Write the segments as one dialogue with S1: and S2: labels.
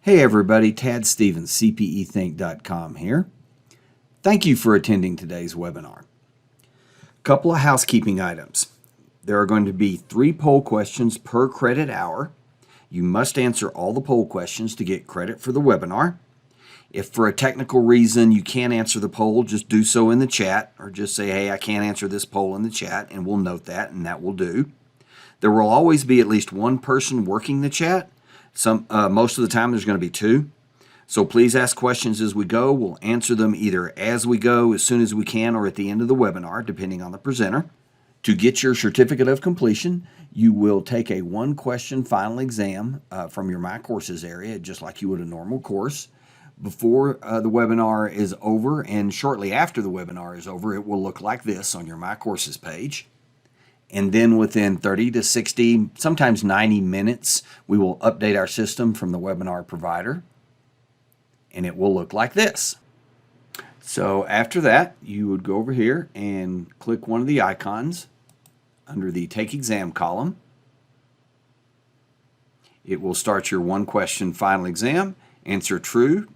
S1: Hey everybody, Tad Stevens, CPEthink.com here. Thank you for attending today's webinar. A couple of housekeeping items. There are going to be 3 poll questions per credit hour. You must answer all the poll questions to get credit for the webinar. If for a technical reason you can't answer the poll, just do so in the chat, or just say, hey, I can't answer this poll in the chat, and we'll note that, and that will do. There will always be at least one person working the chat. Most of the time there's going to be 2. So please ask questions as we go. We'll answer them either as we go, as soon as we can, or at the end of the webinar, depending on the presenter. To get your certificate of completion, you will take a 1-question final exam from your My Courses area, just like you would a normal course. Before the webinar is over and shortly after the webinar is over, it will look like this on your My Courses page. And then within 30 to 60, sometimes 90 minutes, we will update our system from the webinar provider, and it will look like this. So after that, you would go over here and click one of the icons under the Take Exam column. It will start your 1-question final exam. Answer true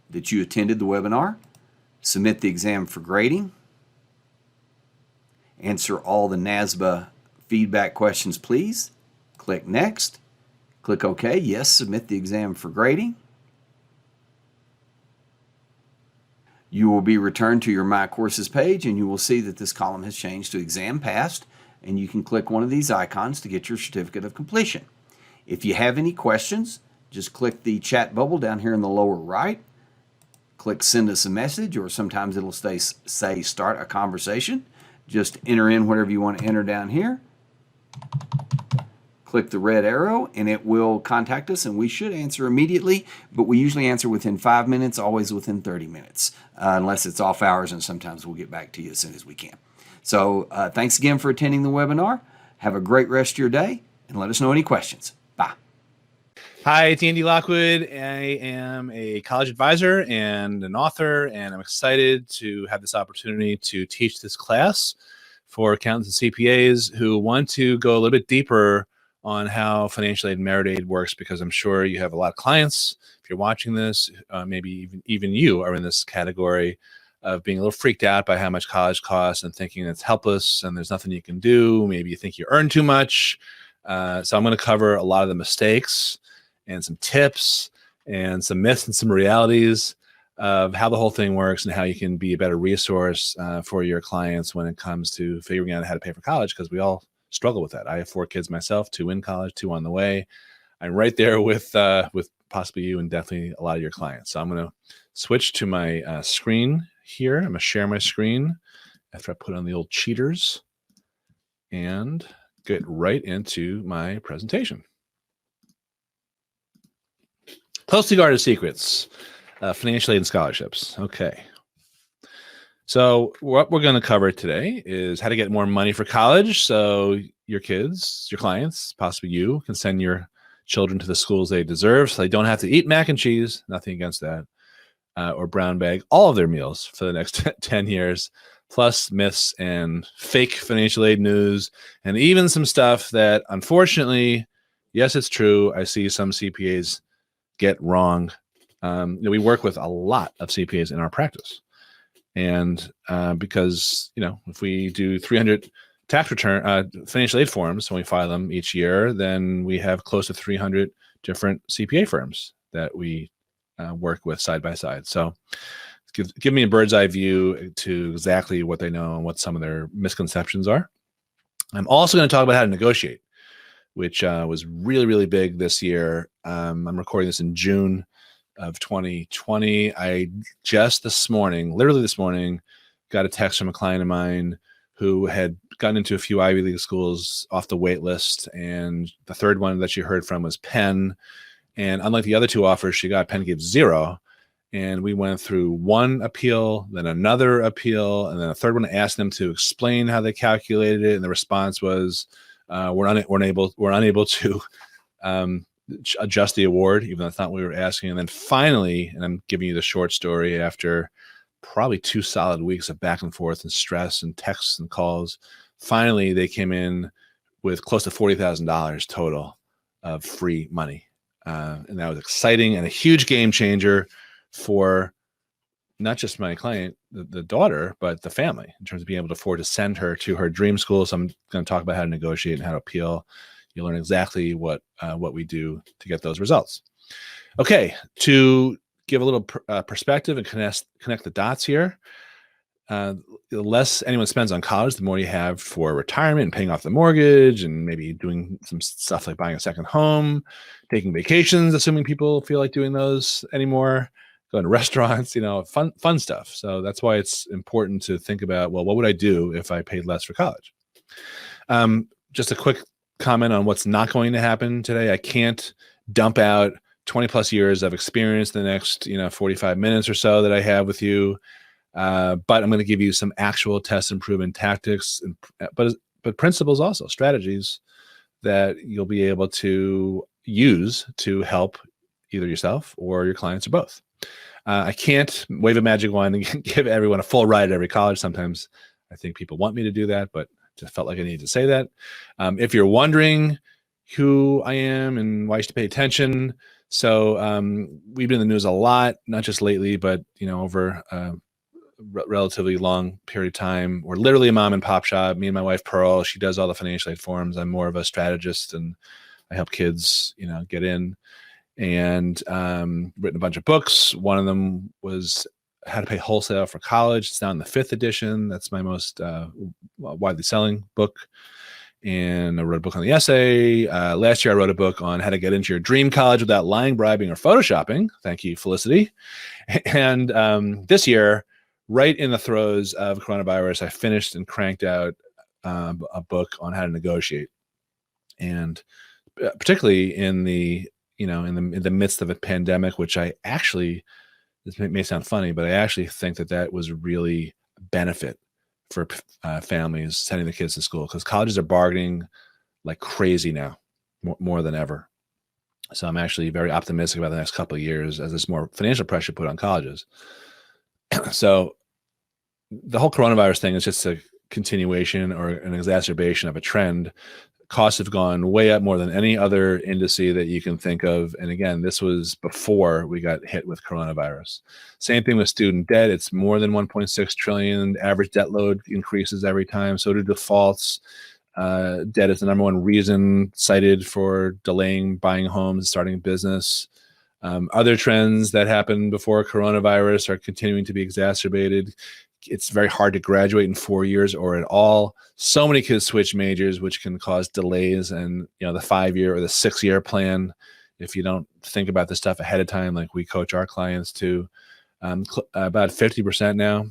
S1: that you attended the webinar. Submit the exam for grading. Answer all the NASBA feedback questions, please. Click Next. Click OK. Yes, submit the exam for grading. You will be returned to your My Courses page, and you will see that this column has changed to Exam Passed, and you can click one of these icons to get your certificate of completion. If you have any questions, just click the chat bubble down here in the lower right. Click Send Us a Message, or sometimes it'll say Start a Conversation. Just enter in whatever you want to enter down here. Click the red arrow and it will contact us, and we should answer immediately, but we usually answer within 5 minutes, always within 30 minutes, unless it's off hours, and sometimes we'll get back to you as soon as we can. So thanks again for attending the webinar. Have a great rest of your day, and let us know any questions. Bye.
S2: Hi, it's Andy Lockwood. I am a college advisor and an author, and I'm excited to have this opportunity to teach this class for accountants and CPAs who want to go a little bit deeper on how financial aid and merit aid works, because I'm sure you have a lot of clients. If you're watching this, maybe even you are in this category of being a little freaked out by how much college costs and thinking it's helpless and there's nothing you can do. Maybe you think you earn too much. So I'm going to cover a lot of the mistakes and some tips and some myths and some realities of how the whole thing works and how you can be a better resource for your clients when it comes to figuring out how to pay for college, because we all struggle with that. I have 4 kids myself, 2 in college, 2 on the way. I'm right there with possibly you and definitely a lot of your clients. So I'm going to switch to my screen here. I'm going to share my screen after I put on the old cheaters and get right into my presentation. Closely guarded secrets, financial aid and scholarships. Okay. So what we're going to cover today is how to get more money for college, so your kids, your clients, possibly you, can send your children to the schools they deserve, so they don't have to eat mac and cheese, nothing against that, or brown bag all of their meals for the next 10 years, plus myths and fake financial aid news, and even some stuff that, unfortunately, yes, it's true, I see some CPAs get wrong. We work with a lot of CPAs in our practice. And because, if we do 300 tax return financial aid forms when we file them each year, then we have close to 300 different CPA firms that we work with side by side. So give me a bird's eye view to exactly what they know and what some of their misconceptions are. I'm also going to talk about how to negotiate, which was really, really big this year. I'm recording this in June of 2020. I just literally this morning, got a text from a client of mine who had gotten into a few Ivy League schools off the wait list, and the third one that she heard from was Penn. And unlike the other 2 offers she got, Penn gave 0. And we went through 1 appeal, then another appeal, and then a third one, asked them to explain how they calculated it. And the response was, we're unable to adjust the award, even though that's not what we were asking. And then finally, and I'm giving you the short story, after probably 2 solid weeks of back and forth and stress and texts and calls, finally they came in with close to $40,000 total of free money. And that was exciting and a huge game changer for not just my client, the daughter, but the family in terms of being able to afford to send her to her dream school. So I'm going to talk about how to negotiate and how to appeal. You'll learn exactly what we do to get those results. Okay, to give a little perspective and connect the dots here. The less anyone spends on college, the more you have for retirement and paying off the mortgage and maybe doing some stuff like buying a second home, taking vacations, assuming people feel like doing those anymore, going to restaurants, fun stuff. So that's why it's important to think about, well, what would I do if I paid less for college? Just a quick comment on what's not going to happen today. I can't dump out 20 plus years of experience in the next 45 minutes or so that I have with you. But I'm going to give you some actual test improvement tactics, but principles also, strategies that you'll be able to use to help either yourself or your clients or both. I can't wave a magic wand and give everyone a full ride at every college. Sometimes I think people want me to do that, but just felt like I needed to say that. If you're wondering who I am and why you should pay attention, so we've been in the news a lot, not just lately, but over relatively long period of time. We're literally a mom and pop shop. Me and my wife Pearl, she does all the financial aid forms. I'm more of a strategist, and I help kids, get in. And written a bunch of books. One of them was How to Pay Wholesale for College. It's now in the 5th edition. That's my most widely selling book. And I wrote a book on the essay. Last year, I wrote a book on how to get into your dream college without lying, bribing, or photoshopping. Thank you, Felicity. And this year, right in the throes of coronavirus, I finished and cranked out a book on how to negotiate. And particularly in the in the midst of a pandemic, which I actually, this may sound funny, but I actually think that was really a benefit for families sending the kids to school, because colleges are bargaining like crazy now, more than ever. So I'm actually very optimistic about the next couple of years as there's more financial pressure put on colleges. So the whole coronavirus thing is just a continuation or an exacerbation of a trend. Costs have gone way up more than any other indice that you can think of. And again, this was before we got hit with coronavirus. Same thing with student debt. It's more than 1.6 trillion. Average debt load increases every time. So do defaults. Debt is the number one reason cited for delaying buying homes, starting a business. Other trends that happened before coronavirus are continuing to be exacerbated. It's very hard to graduate in 4 years or at all. So many kids switch majors, which can cause delays. And the 5-year or the 6-year plan, if you don't think about this stuff ahead of time, like we coach our clients to, about 50% now,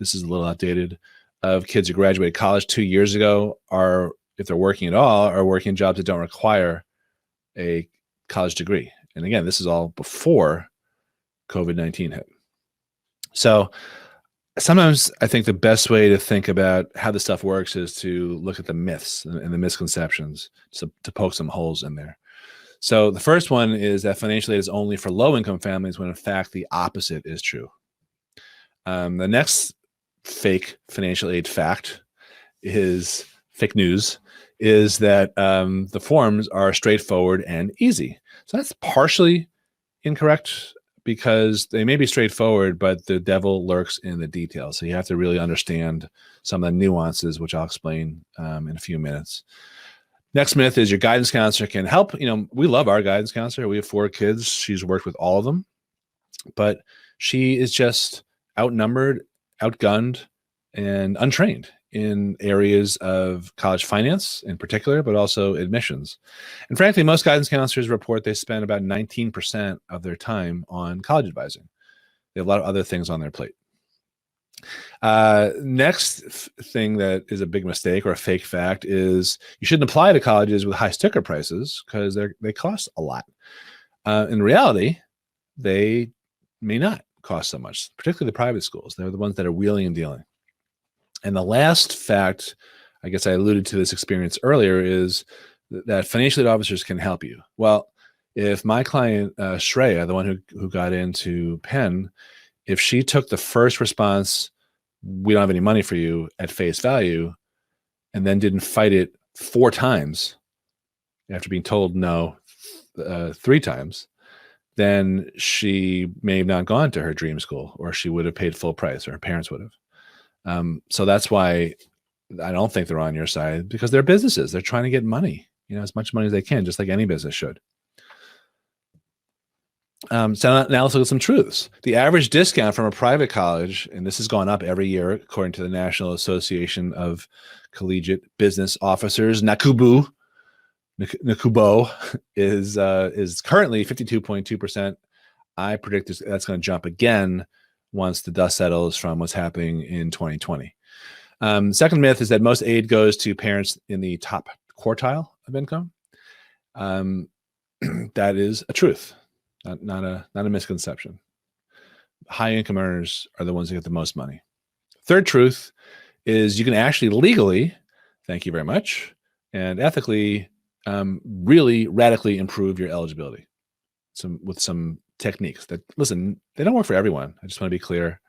S2: this is a little outdated, of kids who graduated college 2 years ago are, if they're working at all, are working jobs that don't require a college degree. And again, this is all before COVID-19 hit. So sometimes I think the best way to think about how this stuff works is to look at the myths and the misconceptions, to poke some holes in there. So the first one is that financial aid is only for low-income families, when in fact the opposite is true. The next fake financial aid fact is fake news, is that the forms are straightforward and easy. So that's partially incorrect, because they may be straightforward, but the devil lurks in the details. So you have to really understand some of the nuances, which I'll explain in a few minutes. Next myth is your guidance counselor can help. We love our guidance counselor. We have 4 kids. She's worked with all of them, but she is just outnumbered, outgunned, and untrained in areas of college finance in particular, but also admissions. And frankly, most guidance counselors report they spend about 19% of their time on college advising. They have a lot of other things on their plate. Next thing that is a big mistake or a fake fact is you shouldn't apply to colleges with high sticker prices, because they cost a lot. In reality, they may not cost so much, particularly the private schools. They're the ones that are wheeling and dealing. And the last fact, I guess I alluded to this experience earlier, is that financial aid officers can help you. Well, if my client, Shreya, the one who got into Penn, if she took the first response, we don't have any money for you, at face value, and then didn't fight it 4 times after being told no 3 times, then she may have not gone to her dream school, or she would have paid full price, or her parents would have. So that's why I don't think they're on your side, because they're businesses. They're trying to get money, as much money as they can, just like any business should. So now let's look at some truths. The average discount from a private college, and this has gone up every year according to the National Association of Collegiate Business Officers, NACUBO, is currently 52.2%. I predict that's going to jump again once the dust settles from what's happening in 2020. Second myth is that most aid goes to parents in the top quartile of income. That is a truth. Not a misconception. High income earners are the ones who get the most money. Third truth is you can actually legally, thank you very much, and ethically really radically improve your eligibility with some techniques that, listen, they don't work for everyone. I just want to be clear.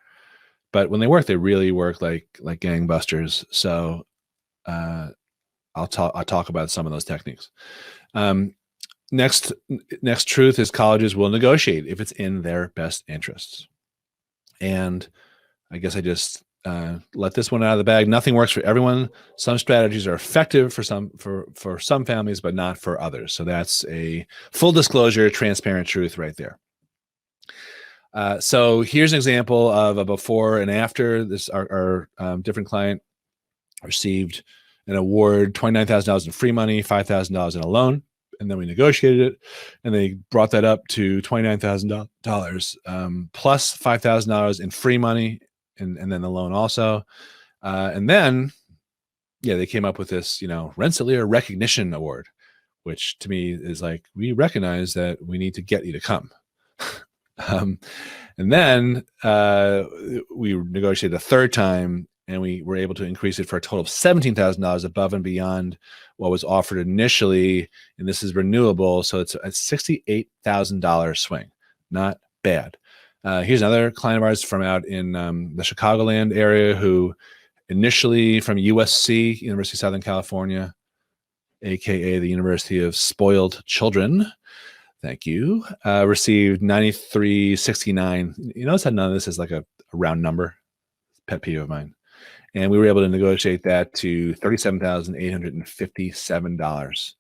S2: But when they work, they really work like gangbusters. So I'll talk about some of those techniques. Next truth is colleges will negotiate if it's in their best interests. And I guess I just let this one out of the bag. Nothing works for everyone. Some strategies are effective for some families, but not for others. So that's a full disclosure, transparent truth right there. So here's an example of a before and after. This our different client received an award, $29,000 in free money, $5,000 in a loan. And then we negotiated it, and they brought that up to $29,000 plus $5,000 in free money, and then the loan also. And then, they came up with this, Rensselaer Recognition Award, which to me is like, we recognize that we need to get you to come. And then we negotiated a third time, and we were able to increase it for a total of $17,000 above and beyond what was offered initially. And this is renewable, so it's a $68,000 swing. Not bad. Here's another client of ours from out in the Chicagoland area who initially from USC, University of Southern California, aka the University of Spoiled Children, thank you, received $93.69. You notice how none of this is like a round number? Pet peeve of mine. And we were able to negotiate that to $37,857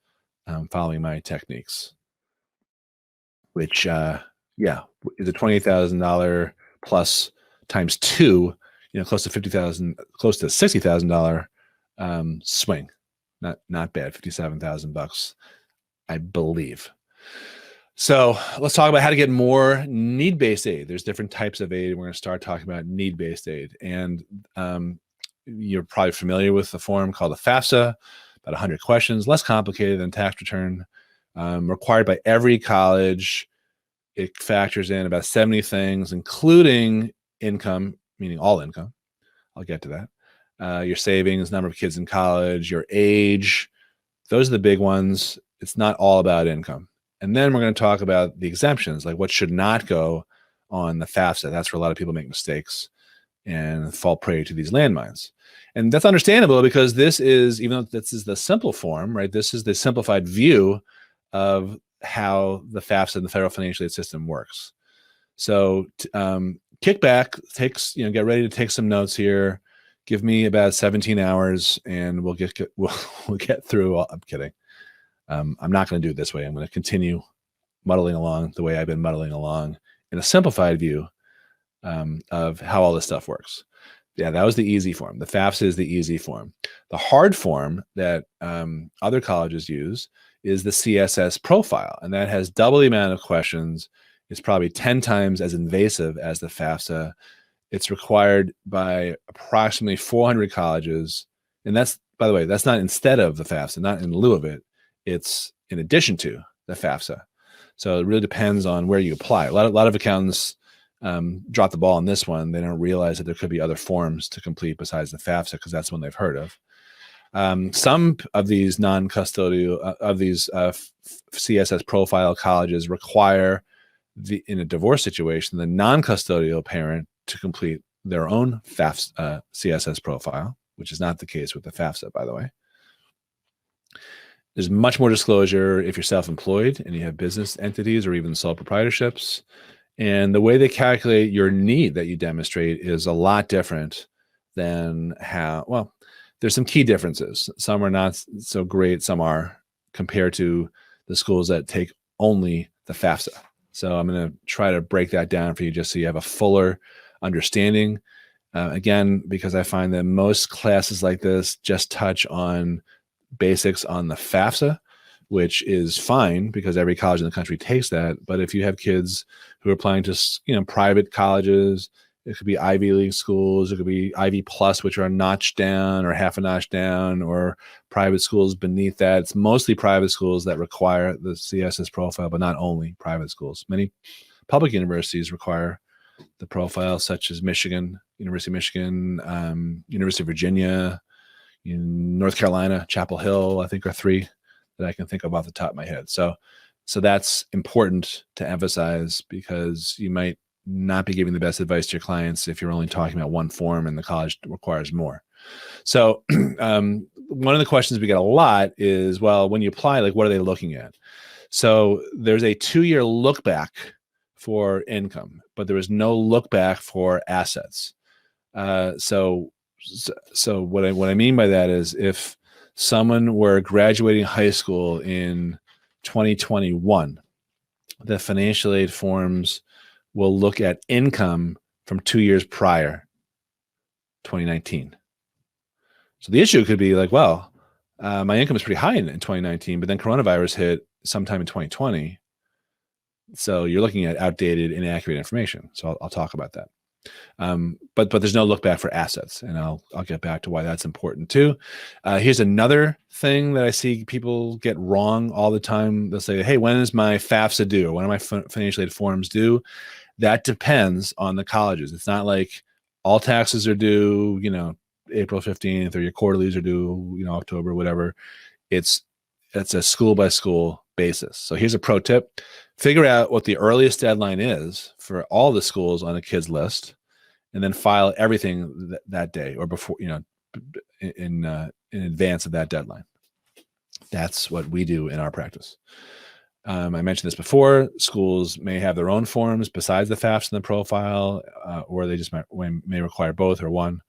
S2: following my techniques, which, is a $28,000 plus times 2, close to $60,000 swing. Not bad, $57,000, I believe. So let's talk about how to get more need-based aid. There's different types of aid. We're going to start talking about need-based aid. And you're probably familiar with the form called the FAFSA, about 100 questions, less complicated than tax return, required by every college. It factors in about 70 things, including income, meaning all income. I'll get to that. Your savings, number of kids in college, your age. Those are the big ones. It's not all about income. And then we're going to talk about the exemptions, like what should not go on the FAFSA. That's where a lot of people make mistakes and fall prey to these landmines. And that's understandable because this is, even though this is the simple form, right? This is the simplified view of how the FAFSA and the federal financial aid system works. So kick back, get ready to take some notes here. Give me about 17 hours and we'll get through. I'm kidding. I'm not going to do it this way. I'm going to continue muddling along the way I've been muddling along in a simplified view of how all this stuff works. Yeah, that was the easy form. The FAFSA is the easy form. The hard form that other colleges use is the CSS profile, and that has double the amount of questions. It's probably 10 times as invasive as the FAFSA. It's required by approximately 400 colleges, and that's, by the way, that's not instead of the FAFSA, not in lieu of it. It's in addition to the FAFSA. So it really depends on where you apply. A lot of accountants drop the ball on this one. They don't realize that there could be other forms to complete besides the FAFSA because that's one they've heard of. Some of these non-custodial, CSS profile colleges require, in a divorce situation, the non-custodial parent to complete their own CSS profile, which is not the case with the FAFSA, by the way. There's much more disclosure if you're self-employed and you have business entities or even sole proprietorships. And the way they calculate your need that you demonstrate is a lot different than well, there's some key differences. Some are not so great, some are, compared to the schools that take only the FAFSA. So I'm going to try to break that down for you just so you have a fuller understanding. Again, because I find that most classes like this just touch on basics on the FAFSA, which is fine because every college in the country takes that. But if you have kids who are applying to, private colleges, it could be Ivy League schools, it could be Ivy Plus, which are a notch down or half a notch down, or private schools beneath that. It's mostly private schools that require the CSS profile, but not only private schools. Many public universities require the profile, such as Michigan, University of Michigan, University of Virginia, in North Carolina, Chapel Hill, I think are three that I can think of off the top of my head. So that's important to emphasize because you might not be giving the best advice to your clients if you're only talking about one form and the college requires more. So one of the questions we get a lot is, well, when you apply, like, what are they looking at? So there's a 2-year look back for income, but there is no look back for assets. So what I mean by that is if someone were graduating high school in 2021, the financial aid forms will look at income from 2 years prior, 2019. So the issue could be like, well, my income is pretty high in 2019, but then coronavirus hit sometime in 2020. So you're looking at outdated, inaccurate information. So I'll talk about that. But there's no look back for assets, and I'll get back to why that's important too. Here's another thing that I see people get wrong all the time. They'll say, hey, when is my FAFSA due? When are my financial aid forms due? That depends on the colleges. It's not like all taxes are due, April 15th, or your quarterlies are due, October, whatever. It's a school by school basis. So here's a pro tip. Figure out what the earliest deadline is for all the schools on a kid's list, and then file everything that day or before, in advance of that deadline. That's what we do in our practice. I mentioned this before. Schools may have their own forms besides the FAFSA and the profile, or they just may require both or one.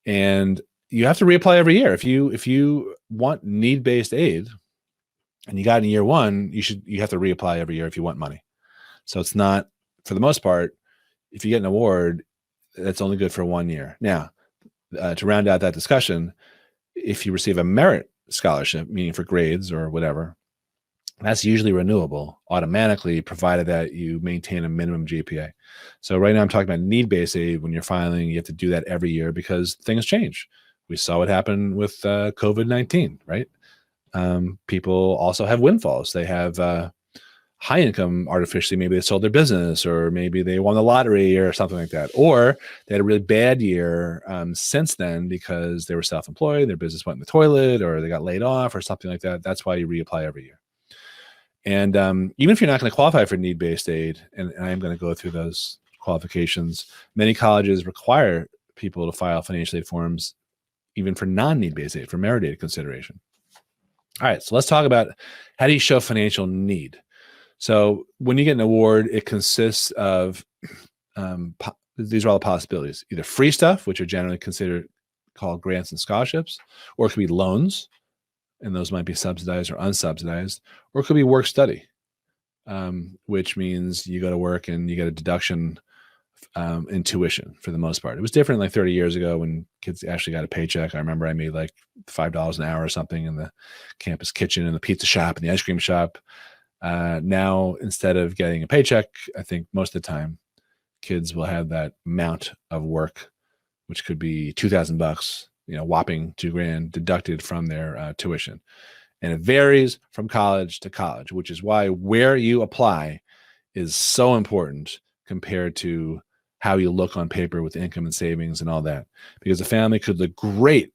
S2: And you have to reapply every year. If you want need-based aid and you got it in year one, you have to reapply every year if you want money. So it's not, for the most part, if you get an award, that's only good for 1 year. Now, to round out that discussion, if you receive a merit scholarship, meaning for grades or whatever, that's usually renewable automatically, provided that you maintain a minimum GPA. So right now I'm talking about need-based aid. When you're filing, you have to do that every year because things change. We saw what happened with COVID-19, right? People also have windfalls. They have high income artificially. Maybe they sold their business, or maybe they won the lottery or something like that. Or they had a really bad year since then because they were self-employed, their business went in the toilet, or they got laid off or something like that. That's why you reapply every year. And even if you're not going to qualify for need-based aid, and I am going to go through those qualifications, many colleges require people to file financial aid forms even for non-need-based aid, for merit aid consideration. All right, so let's talk about how do you show financial need. So when you get an award, it consists of, these are all the possibilities, either free stuff, which are generally called grants and scholarships, or it could be loans, and those might be subsidized or unsubsidized, or it could be work study, which means you go to work and you get a deduction in tuition for the most part. It was different like 30 years ago when kids actually got a paycheck. I remember I made like $5 an hour or something in the campus kitchen and the pizza shop and the ice cream shop. Now, instead of getting a paycheck, I think most of the time kids will have that amount of work, which could be $2,000, whopping $2,000 deducted from their tuition. And it varies from college to college, which is why where you apply is so important compared to how you look on paper with income and savings and all that. Because the family could look great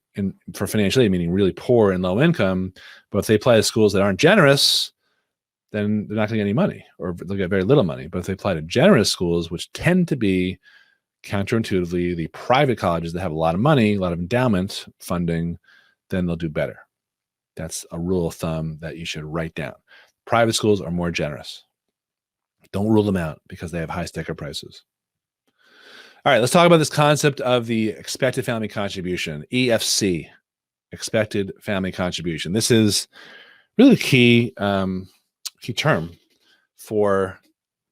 S2: for financial aid, meaning really poor and low income, but if they apply to schools that aren't generous, then they're not going to get any money, or they'll get very little money. But if they apply to generous schools, which tend to be counterintuitively the private colleges that have a lot of money, a lot of endowment funding, then they'll do better. That's a rule of thumb that you should write down. Private schools are more generous. Don't rule them out because they have high sticker prices. All right, let's talk about this concept of the expected family contribution, EFC, expected family contribution. This is really key term for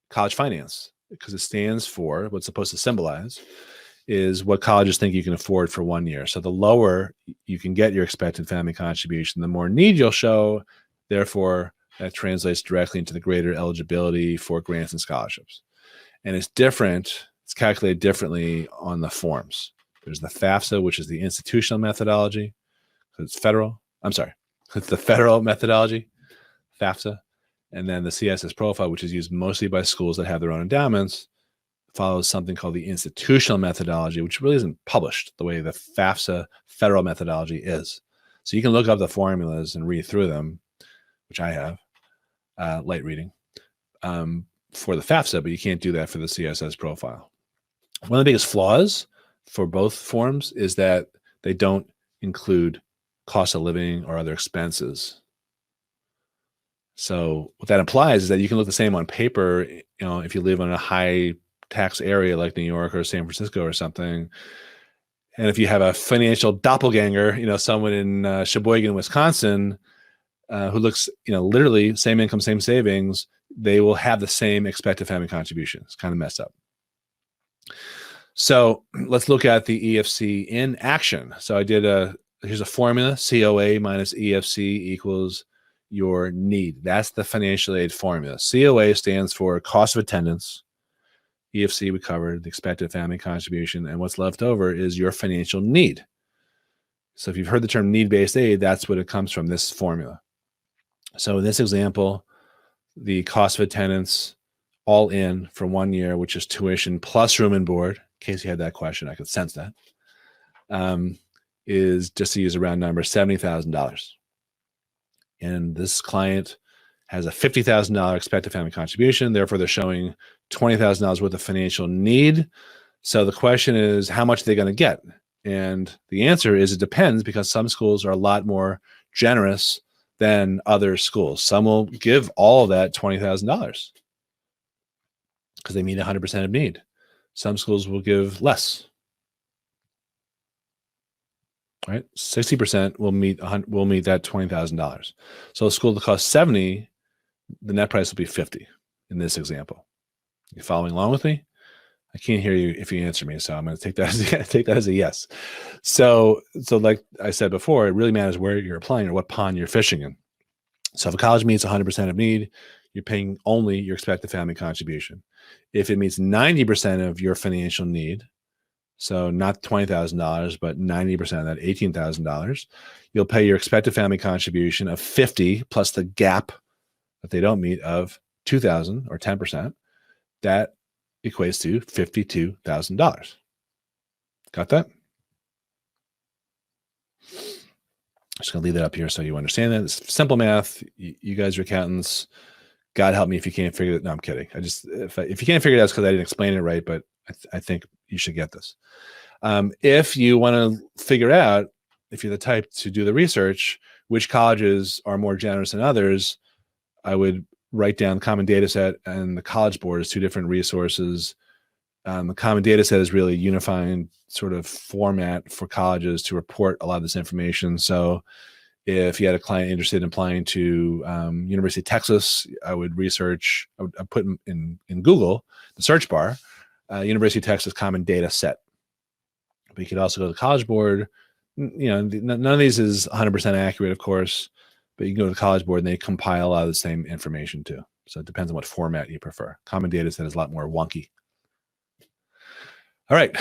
S2: college finance because it stands for what's supposed to symbolize is what colleges think you can afford for 1 year. So the lower you can get your expected family contribution, the more need you'll show. Therefore, that translates directly into the greater eligibility for grants and scholarships. And it's different. It's calculated differently on the forms. There's the FAFSA, which is the institutional methodology. It's federal. I'm sorry. It's the federal methodology, FAFSA. And then the CSS profile, which is used mostly by schools that have their own endowments, follows something called the institutional methodology, which really isn't published the way the FAFSA federal methodology is. So you can look up the formulas and read through them, which I have, light reading, for the FAFSA, but you can't do that for the CSS profile. One of the biggest flaws for both forms is that they don't include cost of living or other expenses. So what that implies is that you can look the same on paper, if you live in a high tax area like New York or San Francisco or something. And if you have a financial doppelganger, someone in Sheboygan, Wisconsin, who looks, literally same income, same savings, they will have the same expected family contribution. It's kind of messed up. So let's look at the EFC in action. So here's a formula, COA minus EFC equals your need. That's the financial aid formula. COA stands for cost of attendance. EFC we covered, the expected family contribution, and what's left over is your financial need. So if you've heard the term need-based aid, that's what it comes from, this formula. So in this example, the cost of attendance all in for 1 year, which is tuition plus room and board, in case you had that question, I could sense that, is, just to use a round number, $70,000. And this client has a $50,000 expected family contribution. Therefore, they're showing $20,000 worth of financial need. So the question is, how much are they going to get? And the answer is it depends, because some schools are a lot more generous than other schools. Some will give all of that $20,000 because they meet 100% of need. Some schools will give less. Right, 60% will meet that $20,000. So a school that costs $70,000, the net price will be $50,000 in this example. You following along with me? I can't hear you if you answer me, so I'm going to take that as a yes. So like I said before, it really matters where you're applying or what pond you're fishing in. So if a college meets 100% of need, you're paying only your expected family contribution. If it meets 90% of your financial need, so not $20,000, but 90% of that, $18,000, you'll pay your expected family contribution of $50,000 plus the gap that they don't meet of $2,000 or 10%. That equates to $52,000. Got that? Just going to leave that up here so you understand that. It's simple math. You guys are accountants. God help me if you can't figure it. No, I'm kidding. If you can't figure it out, it's because I didn't explain it right, but I think you should get this. If you want to figure out, if you're the type to do the research, which colleges are more generous than others, I would write down the Common Data Set and the College Board as two different resources. The Common Data Set is really a unifying sort of format for colleges to report a lot of this information. So if you had a client interested in applying to University of Texas, I would put in Google, the search bar, University of Texas Common Data Set. But you could also go to the College Board. None of these is 100% accurate, of course, but you can go to the College Board and they compile a lot of the same information too. So it depends on what format you prefer. Common Data Set is a lot more wonky. All right.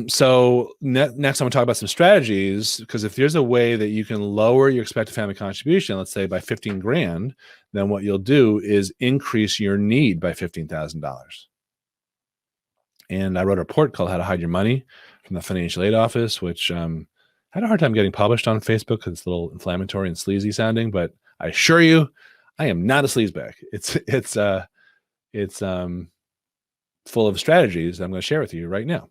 S2: So next I'm going to talk about some strategies, because if there's a way that you can lower your expected family contribution, let's say by $15,000, then what you'll do is increase your need by $15,000. And I wrote a report called How to Hide Your Money from the Financial Aid Office, which had a hard time getting published on Facebook because it's a little inflammatory and sleazy sounding, but I assure you, I am not a sleazebag. It's full of strategies that I'm going to share with you right now.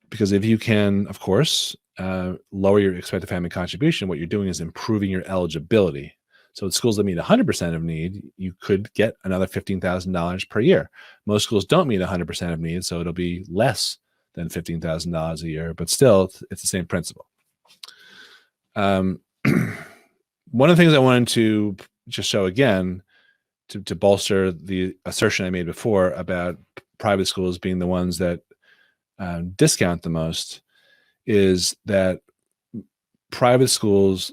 S2: Because if you can, of course, lower your expected family contribution, what you're doing is improving your eligibility. So at schools that meet 100% of need, you could get another $15,000 per year. Most schools don't meet 100% of need, so it'll be less than $15,000 a year, but still, it's the same principle. One of the things I wanted to just show again, to bolster the assertion I made before about private schools being the ones that discount the most, is that private schools,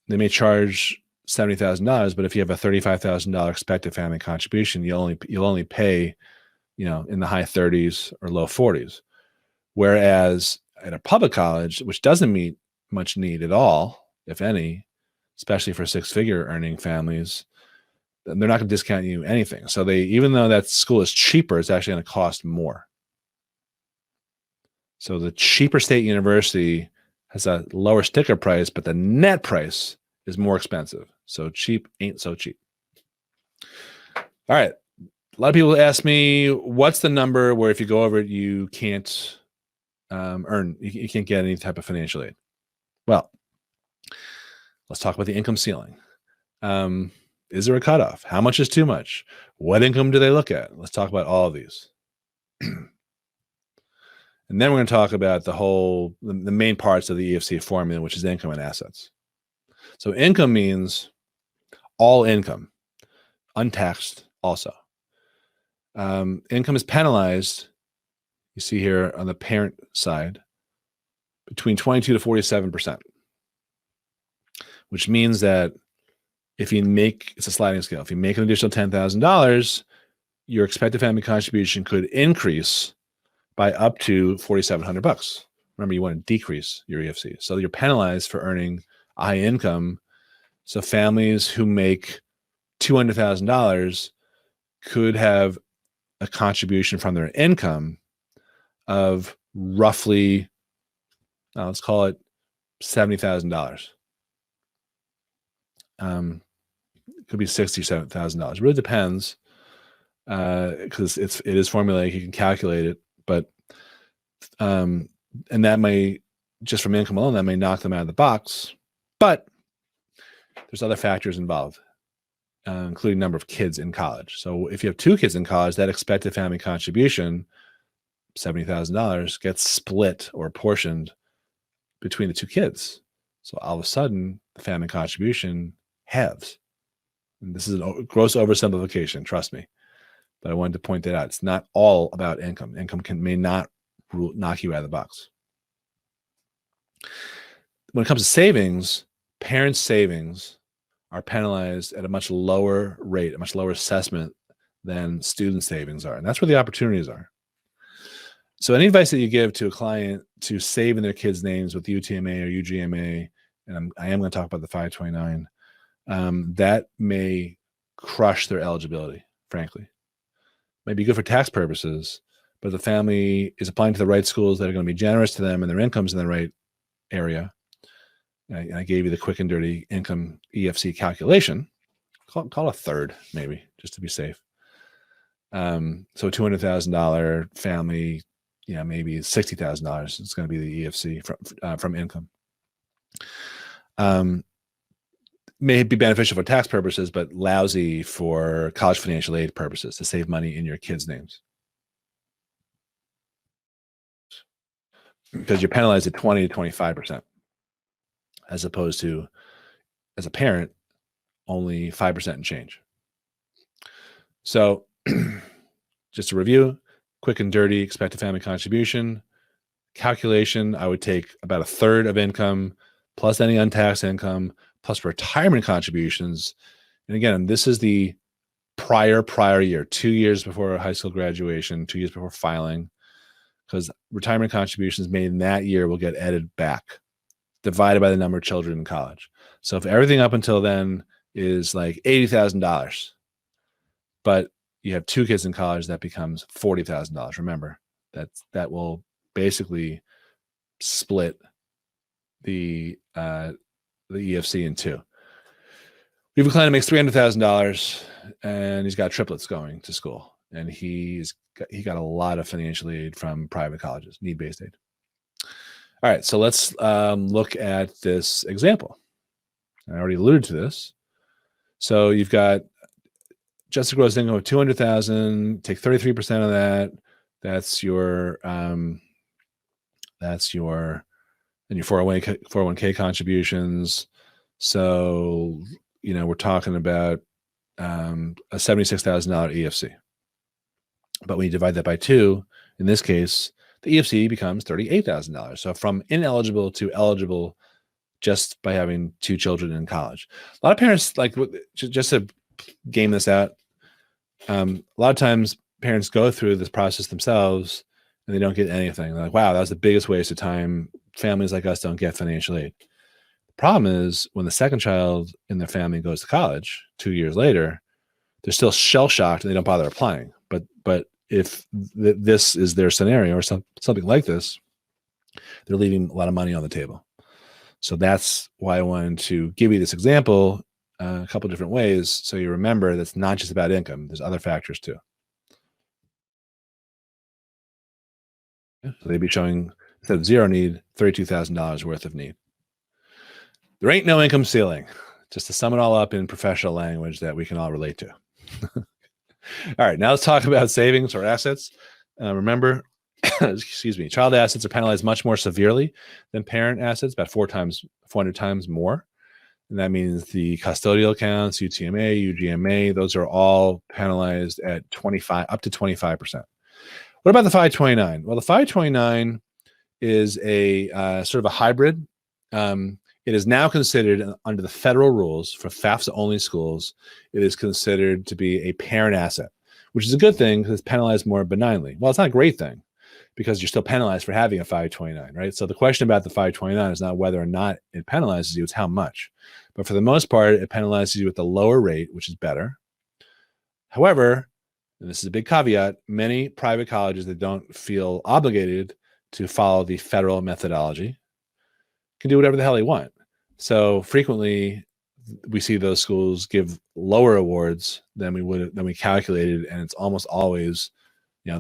S2: they may charge $70,000, but if you have a $35,000 expected family contribution, you'll only pay, in the high 30s or low 40s. Whereas at a public college, which doesn't meet much need at all, if any, especially for six-figure earning families, they're not going to discount you anything. So even though that school is cheaper, it's actually going to cost more. So the cheaper state university has a lower sticker price, but the net price is more expensive. So cheap ain't so cheap. All right. A lot of people ask me, what's the number where if you go over it, you can't you can't get any type of financial aid? Well, let's talk about the income ceiling. Is there a cutoff? How much is too much? What income do they look at? Let's talk about all of these. And then we're going to talk about the main parts of the EFC formula, which is income and assets. So income means all income, untaxed also. Income is penalized, you see here on the parent side, between 22 to 47%, which means that if you make, it's a sliding scale, if you make an additional $10,000, your expected family contribution could increase by up to $4,700. Remember, you want to decrease your EFC. So you're penalized for earning a high income. So families who make $200,000 could have a contribution from their income of roughly, let's call it $70,000. It could be $67,000. It really depends, because it is formulaic. You can calculate it, but and that may, just from income alone, that may knock them out of the box. But there's other factors involved, including number of kids in college. So if you have 2 kids in college, that expected family contribution, $70,000, gets split or portioned between the 2 kids. So all of a sudden, the family contribution halves. And this is a gross oversimplification, trust me. But I wanted to point that out. It's not all about income. Income may not knock you out of the box. When it comes to savings, parents' savings are penalized at a much lower rate, a much lower assessment than student savings are. And that's where the opportunities are. So any advice that you give to a client to save in their kids' names with UTMA or UGMA, and I am going to talk about the 529, that may crush their eligibility, frankly. May be good for tax purposes, but the family is applying to the right schools that are going to be generous to them and their income's in the right area. And I gave you the quick and dirty income EFC calculation. Call a third, maybe, just to be safe. So a $200,000 family, maybe $60,000 is going to be the EFC from income. May be beneficial for tax purposes, but lousy for college financial aid purposes to save money in your kids' names. Because you're penalized at 20 to 25%, as opposed to, as a parent, only 5% and change. So just to review, quick and dirty expected family contribution calculation, I would take about a third of income plus any untaxed income plus retirement contributions. And again, this is the prior year, 2 years before high school graduation, 2 years before filing, because retirement contributions made in that year will get added back, divided by the number of children in college. So if everything up until then is like $80,000, but you have 2 kids in college, that becomes $40,000. Remember, that will basically split the EFC in 2. We have a client who makes $300,000 and he's got triplets going to school, and he got a lot of financial aid from private colleges, need-based aid. All right, so let's look at this example. I already alluded to this. So you've got just a gross income of 200,000. Take 33% of that. That's your and your 401k contributions. So we're talking about a $76,000 EFC. But when you divide that by 2, in this case, the EFC becomes $38,000. So from ineligible to eligible just by having 2 children in college. A lot of parents, just to game this out, a lot of times parents go through this process themselves and they don't get anything. They're like, wow, that was the biggest waste of time. Families like us don't get financial aid. The problem is when the second child in their family goes to college 2 years later, they're still shell shocked and they don't bother applying. But if this is their scenario or something like this, they're leaving a lot of money on the table. So that's why I wanted to give you this example a couple different ways so you remember that's not just about income. There's other factors too. So they'd be showing, instead of zero need, $32,000 worth of need. There ain't no income ceiling, just to sum it all up in professional language that we can all relate to. All right, now let's talk about savings or assets. Remember, excuse me, child assets are penalized much more severely than parent assets, about 400 times more. And that means the custodial accounts, UTMA, UGMA, those are all penalized at up to 25%. What about the 529? Well, the 529 is a sort of a hybrid. It is now considered under the federal rules for FAFSA-only schools. It is considered to be a parent asset, which is a good thing because it's penalized more benignly. Well, it's not a great thing because you're still penalized for having a 529, right? So the question about the 529 is not whether or not it penalizes you, it's how much. But for the most part, it penalizes you with the lower rate, which is better. However, and this is a big caveat, many private colleges that don't feel obligated to follow the federal methodology can do whatever the hell they want. So frequently we see those schools give lower awards than we calculated, and it's almost always, the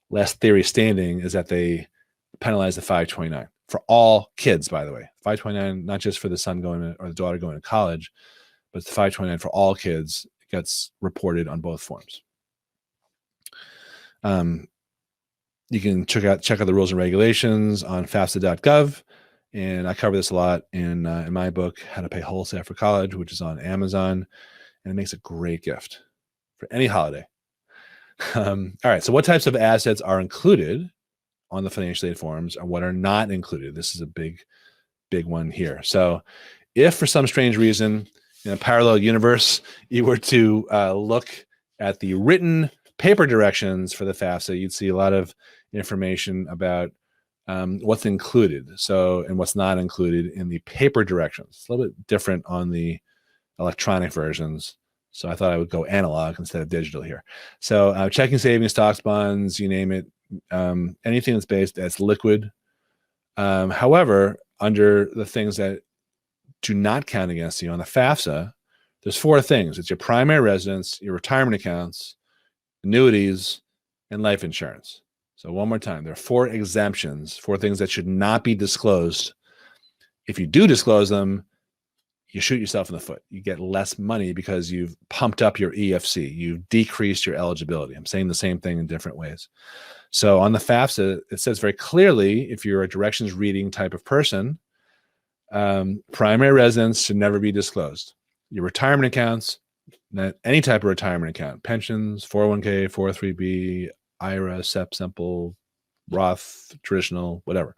S2: last theory standing is that they penalize the 529 for all kids, by the way. 529, not just for the son or the daughter going to college, but it's the 529 for all kids. It gets reported on both forms. You can check out the rules and regulations on FAFSA.gov. And I cover this a lot in my book, How to Pay Wholesale for College, which is on Amazon. And it makes a great gift for any holiday. All right. So what types of assets are included on the financial aid forms and what are not included? This is a big one here. So if for some strange reason in a parallel universe, you were to look at the written paper directions for the FAFSA, you'd see a lot of information about what's included, and what's not included in the paper directions. It's a little bit different on the electronic versions. So I thought I would go analog instead of digital here. So checking, savings, stocks, bonds, you name it, anything that's liquid. However, under the things that do not count against you on the FAFSA, there's 4 things. It's your primary residence, your retirement accounts, annuities, and life insurance. So one more time, there are 4 exemptions, 4 things that should not be disclosed. If you do disclose them, you shoot yourself in the foot. You get less money because you've pumped up your EFC. You've decreased your eligibility. I'm saying the same thing in different ways. So on the FAFSA, it says very clearly, if you're a directions reading type of person, primary residence should never be disclosed. Your retirement accounts, any type of retirement account, pensions, 401k, 403b, IRA, SEP, Simple, Roth, traditional, whatever.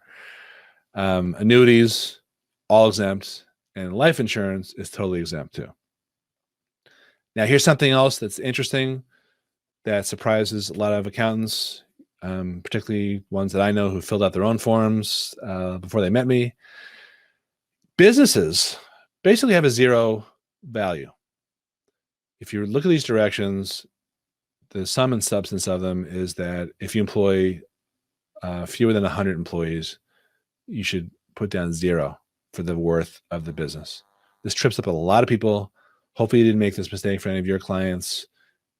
S2: Annuities, all exempt, and life insurance is totally exempt too. Now, here's something else that's interesting that surprises a lot of accountants, particularly ones that I know who filled out their own forms before they met me. Businesses basically have a 0 value. If you look at these directions, the sum and substance of them is that if you employ fewer than 100 employees, you should put down 0 for the worth of the business. This trips up a lot of people. Hopefully you didn't make this mistake for any of your clients.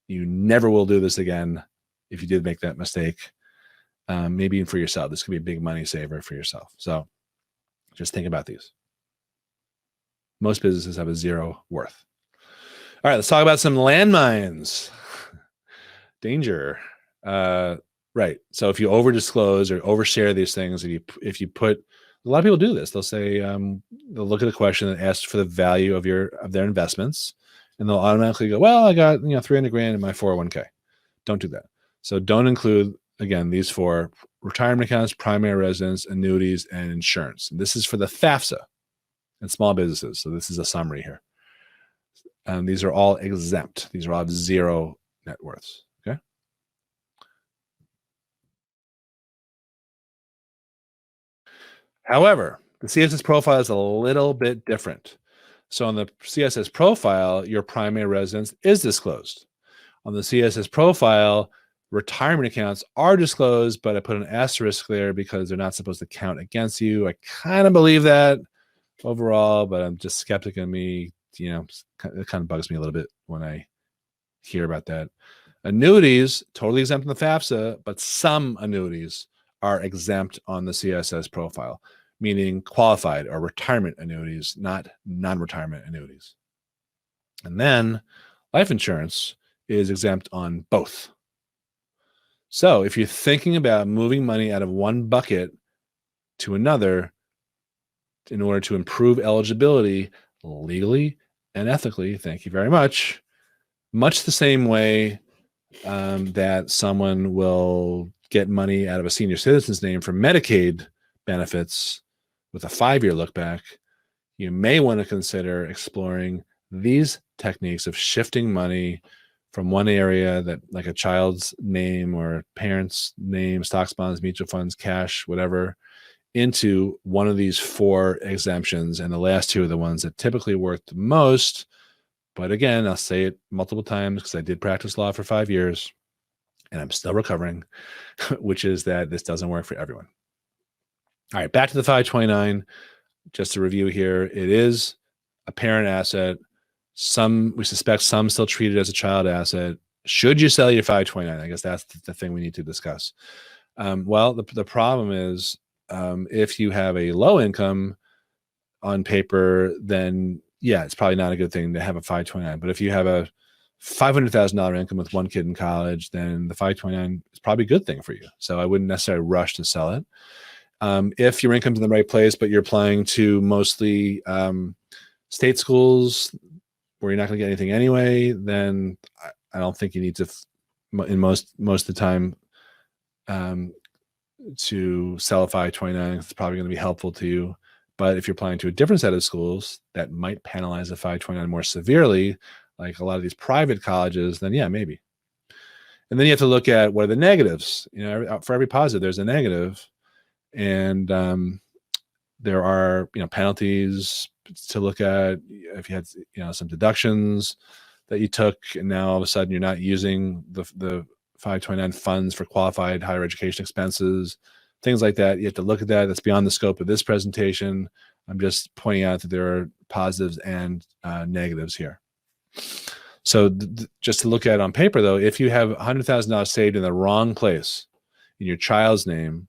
S2: You never will do this again if you did make that mistake. maybe even for yourself. This could be a big money saver for yourself. So just think about these. Most businesses have a zero worth. All right, let's talk about some landmines. Danger. Right. So if you over disclose or overshare these things, if you put, a lot of people do this. They'll say they'll look at the question that asks for the value of their investments, and they'll automatically go, well, I got $300,000 in my 401k. Don't do that. So don't include, again, these four: retirement accounts, primary residence, annuities, and insurance. And this is for the FAFSA and small businesses. So this is a summary here. These are all exempt. These are all zero net worths. Okay. However, the CSS profile is a little bit different. So on the CSS profile, your primary residence is disclosed. On the CSS profile, retirement accounts are disclosed, but I put an asterisk there because they're not supposed to count against you. I kind of believe that overall, but I'm just skeptic of me. It kind of bugs me a little bit when I hear about that. Annuities, totally exempt in the FAFSA, but some annuities are exempt on the CSS profile, meaning qualified or retirement annuities, not non-retirement annuities. And then life insurance is exempt on both. So if you're thinking about moving money out of one bucket to another in order to improve eligibility legally and ethically, thank you very much the same way that someone will get money out of a senior citizen's name for Medicaid benefits with a 5-year look back, you may want to consider exploring these techniques of shifting money from one area, that like a child's name or parent's name, stocks, bonds, mutual funds, cash, whatever, into one of these 4 exemptions. And the last 2 are the ones that typically work the most. But again, I'll say it multiple times because I did practice law for 5 years and I'm still recovering, which is that this doesn't work for everyone. All right, back to the 529. Just to review here, it is a parent asset. We suspect some still treat it as a child asset. Should you sell your 529? I guess that's the thing we need to discuss. Well, the problem is if you have a low income on paper, then yeah, it's probably not a good thing to have a 529. But if you have a $500,000 income with one kid in college, then the 529 is probably a good thing for you. So I wouldn't necessarily rush to sell it. If your income's in the right place, but you're applying to mostly state schools where you're not going to get anything anyway, then I don't think you need to, in most of the time, to sell a 529. It's probably going to be helpful to you. But if you're applying to a different set of schools that might penalize the 529 more severely, like a lot of these private colleges, then yeah, maybe. And then you have to look at what are the negatives. For every positive, there's a negative. And there are penalties to look at. If you had some deductions that you took, and now all of a sudden you're not using the 529 funds for qualified higher education expenses, things like that. You have to look at that. That's beyond the scope of this presentation. I'm just pointing out that there are positives and negatives here. So just to look at on paper, though, if you have $100,000 saved in the wrong place in your child's name,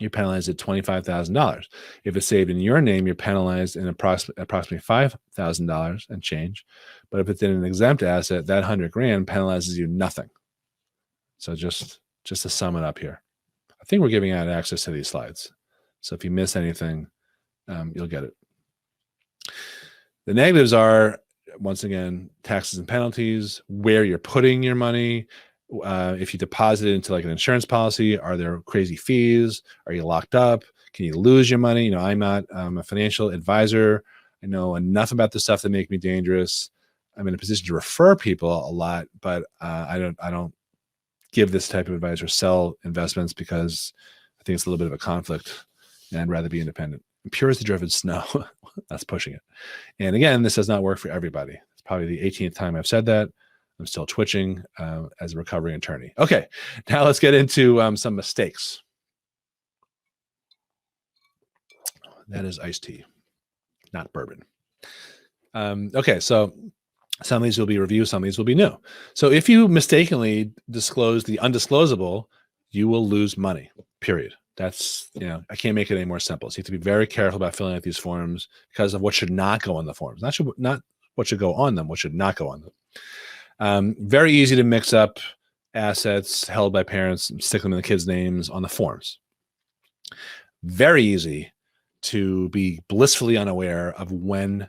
S2: you're penalized at $25,000. If it's saved in your name, you're penalized in approximately $5,000 and change. But if it's in an exempt asset, that $100,000 penalizes you nothing. So just to sum it up here, I think we're giving out access to these slides. So if you miss anything, you'll get it. The negatives are, once again, taxes and penalties, where you're putting your money. If you deposit it into like an insurance policy, are there crazy fees? Are you locked up? Can you lose your money? I'm not a financial advisor. I know enough about the stuff that make me dangerous. I'm in a position to refer people a lot, but I don't give this type of advice or sell investments because I think it's a little bit of a conflict and I'd rather be independent. Pure as the driven snow. That's pushing it. And again, this does not work for everybody. It's probably the 18th time I've said that. I'm still twitching as a recovering attorney. Okay, now let's get into some mistakes. That is iced tea, not bourbon. Okay, so some of these will be review, some of these will be new. So if you mistakenly disclose the undisclosable you will lose money, period. That's, I can't make it any more simple. So you have to be very careful about filling out these forms because of what should not go on the forms. Not what should go on them, what should not go on them. Very easy to mix up assets held by parents and stick them in the kids' names on the forms. Very easy to be blissfully unaware of when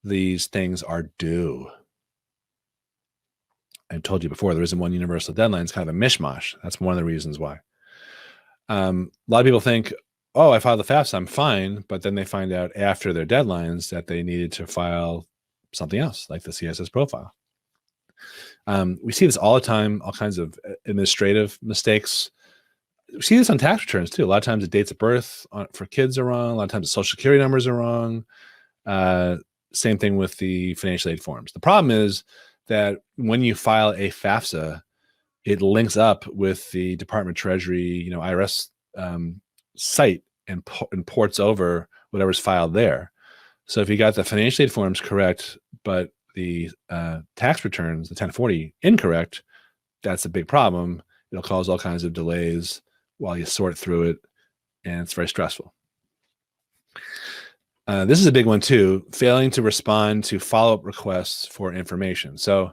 S2: these things are due. I told you before, there isn't one universal deadline. It's kind of a mishmash. That's one of the reasons why. A lot of people think, oh, I filed the FAFSA, I'm fine. But then they find out after their deadlines that they needed to file something else, like the CSS profile. We see this all the time, all kinds of administrative mistakes. We see this on tax returns too. A lot of times the dates of birth for kids are wrong. A lot of times the social security numbers are wrong. Same thing with the financial aid forms. The problem is that when you file a FAFSA, it links up with the Department of Treasury, IRS site and ports over whatever's filed there. So if you got the financial aid forms correct, but the tax returns, the 1040, incorrect, that's a big problem. It'll cause all kinds of delays while you sort through it, and it's very stressful. This is a big one too, failing to respond to follow-up requests for information. So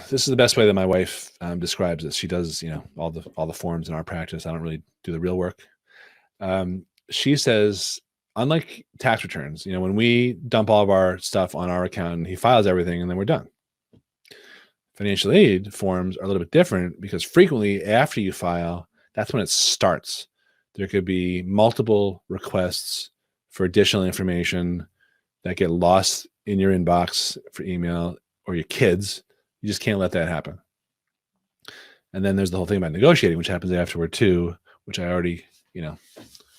S2: this is the best way that my wife describes this. She does, all the forms in our practice. I don't really do the real work. She says, unlike tax returns, when we dump all of our stuff on our account, he files everything and then we're done. Financial aid forms are a little bit different because frequently after you file, that's when it starts. There could be multiple requests for additional information that get lost in your inbox for email or your kids. You just can't let that happen. And then there's the whole thing about negotiating, which happens afterward too, which I already,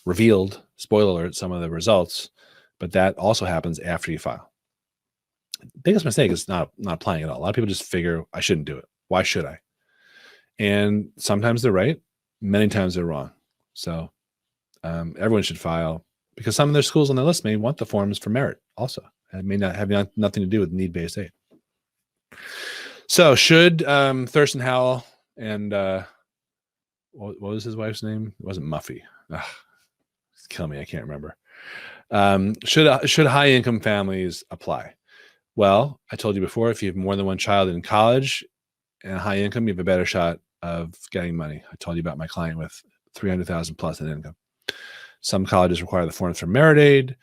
S2: revealed, spoiler alert, some of the results, but that also happens after you file. Biggest mistake is not applying it all. A lot of people just figure, I shouldn't do it. Why should I? And sometimes they're right. Many times they're wrong. So everyone should file because some of their schools on their list may want the forms for merit also. It may not have nothing to do with need-based aid. So should Thurston Howell and what was his wife's name? It wasn't Muffy. Kill me. I can't remember. Should high income families apply? Well, I told you before, if you have more than one child in college and high income, you have a better shot of getting money. I told you about my client with $300,000 plus in income. Some colleges require the forms for merit aid.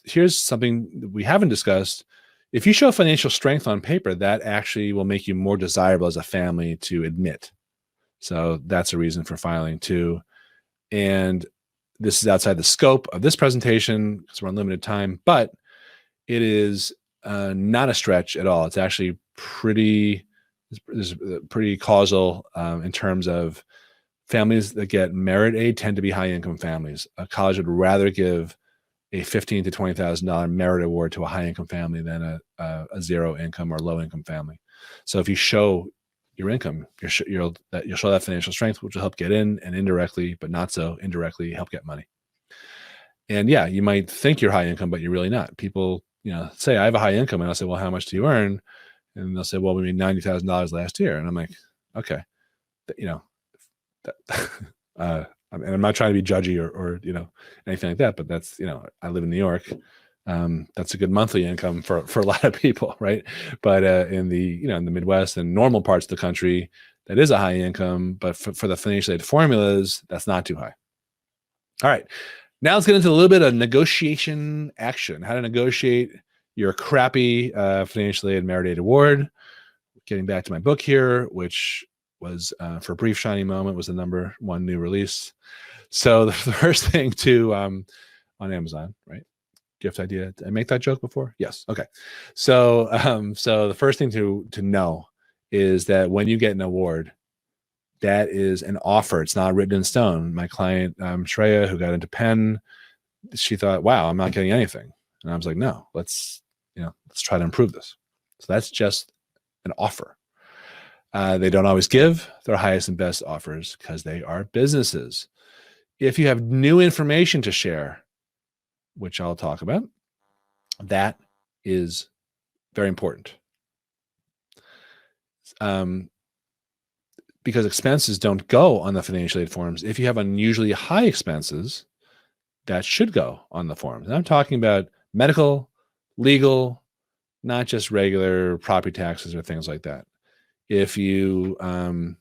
S2: Here's something that we haven't discussed. If you show financial strength on paper, that actually will make you more desirable as a family to admit. So that's a reason for filing too. And this is outside the scope of this presentation because we're on limited time, but it is not a stretch at all. It's actually pretty causal in terms of families that get merit aid tend to be high income families. A college would rather give a $15,000 to $20,000 merit award to a high income family than a zero income or low income family. So if you show your income, you'll show that financial strength, which will help get in, and indirectly, but not so indirectly, help get money. And yeah, you might think you're high income, but you're really not. People, say I have a high income, and I'll say, well, how much do you earn? And they'll say, well, we made $90,000 last year. And I'm like, okay, and I'm not trying to be judgy or anything like that, but that's, I live in New York. That's a good monthly income for a lot of people, right? But in the in the Midwest and normal parts of the country, that is a high income. But for the financial aid formulas, that's not too high. All right, now let's get into a little bit of negotiation action. How to negotiate your crappy financial aid merit aid award. Getting back to my book here, which was for a brief shiny moment was the #1 new release. So the first thing to on Amazon, right? Gift idea. Did I make that joke before? Yes. Okay. So the first thing to know is that when you get an award, that is an offer. It's not written in stone. My client Shreya, who got into Penn, she thought, "Wow, I'm not getting anything," and I was like, "No, let's try to improve this." So that's just an offer. They don't always give their highest and best offers because they are businesses. If you have new information to share, which I'll talk about, that is very important. because expenses don't go on the financial aid forms, if you have unusually high expenses, that should go on the forms. And I'm talking about medical, legal, not just regular property taxes or things like that. If you had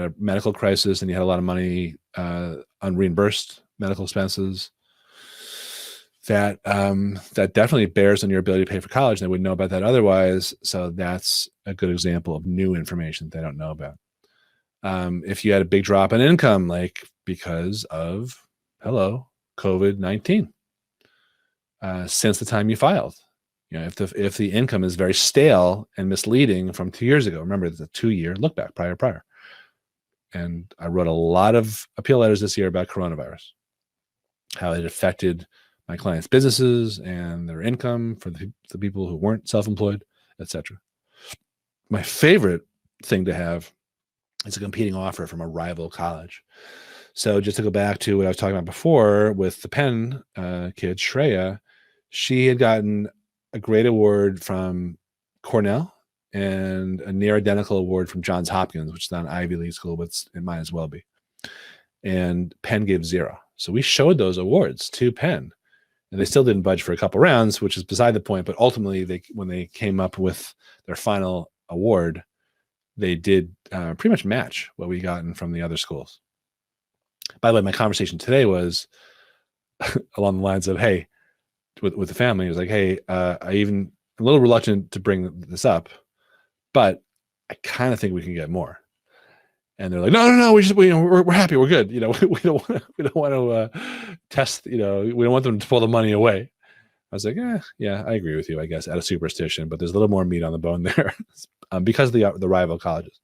S2: a medical crisis and you had a lot of money unreimbursed medical expenses, that definitely bears on your ability to pay for college. And they wouldn't know about that otherwise. So that's a good example of new information that they don't know about. If you had a big drop in income, like because of COVID-19, since the time you filed, if the income is very stale and misleading from 2 years ago, remember it's a 2-year look back, prior. And I wrote a lot of appeal letters this year about coronavirus, how it affected my clients' businesses and their income for the people who weren't self-employed, etc. My favorite thing to have is a competing offer from a rival college. So just to go back to what I was talking about before with the Penn kid, Shreya, she had gotten a great award from Cornell and a near identical award from Johns Hopkins, which is not an Ivy League school, but it might as well be. And Penn gave 0. So we showed those awards to Penn, and they still didn't budge for a couple rounds, which is beside the point. But ultimately, when they came up with their final award, they did pretty much match what we gotten from the other schools. By the way, my conversation today was along the lines of, hey, with the family, it was like, hey, I even a little reluctant to bring this up, but I kind of think we can get more. And they're like, no, we're happy, we're good. We don't want to test. We don't want them to pull the money away. I was like, yeah, I agree with you, I guess, out of superstition, but there's a little more meat on the bone there because of the rival colleges.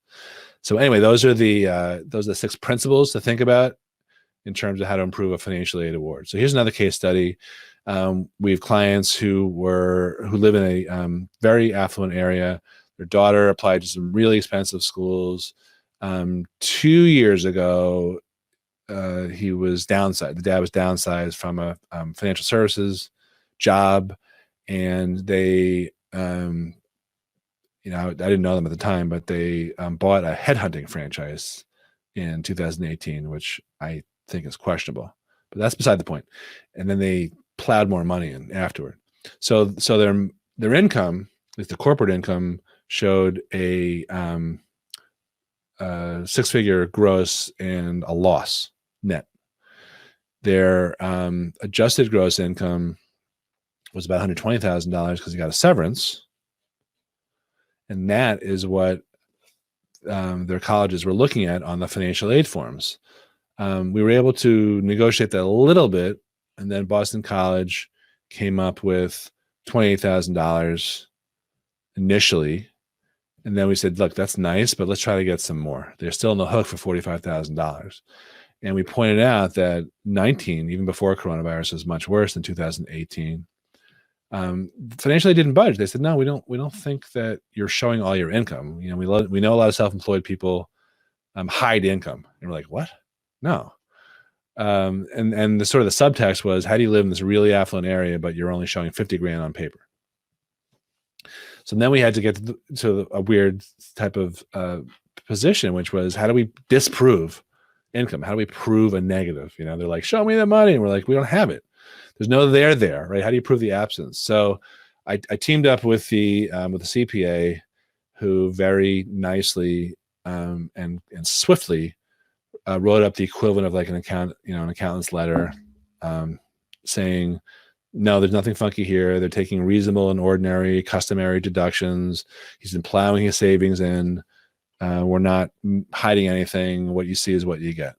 S2: So anyway, those are the 6 principles to think about in terms of how to improve a financial aid award. So here's another case study. We have clients who live in a very affluent area. Their daughter applied to some really expensive schools. 2 years ago, he was downsized. The dad was downsized from a financial services job, and they, I didn't know them at the time, but they bought a headhunting franchise in 2018, which I think is questionable, but that's beside the point. And then they plowed more money in afterward. So their income, at least the corporate income, showed a 6-figure gross and a loss net. Their adjusted gross income was about $120,000 because he got a severance, and that is what their colleges were looking at on the financial aid forms. We were able to negotiate that a little bit, and then Boston College came up with $28,000 initially. And then we said, look, that's nice, but let's try to get some more. They're still on the hook for $45,000. And we pointed out that 19, even before coronavirus, was much worse than 2018. Financially didn't budge. They said, no, we don't think that you're showing all your income. We know a lot of self-employed people hide income. And we're like, what? No. And the sort of the subtext was, how do you live in this really affluent area, but you're only showing 50 grand on paper? So then we had to get to a weird type of position, which was, how do we disprove income? How do we prove a negative? They're like, show me the money. And we're like, we don't have it. There's no there, right? How do you prove the absence? So I teamed up with the CPA, who very nicely and swiftly wrote up the equivalent of like an accountant's letter, saying, no, there's nothing funky here. They're taking reasonable and ordinary customary deductions. He's been plowing his savings in. We're not hiding anything. What you see is what you get.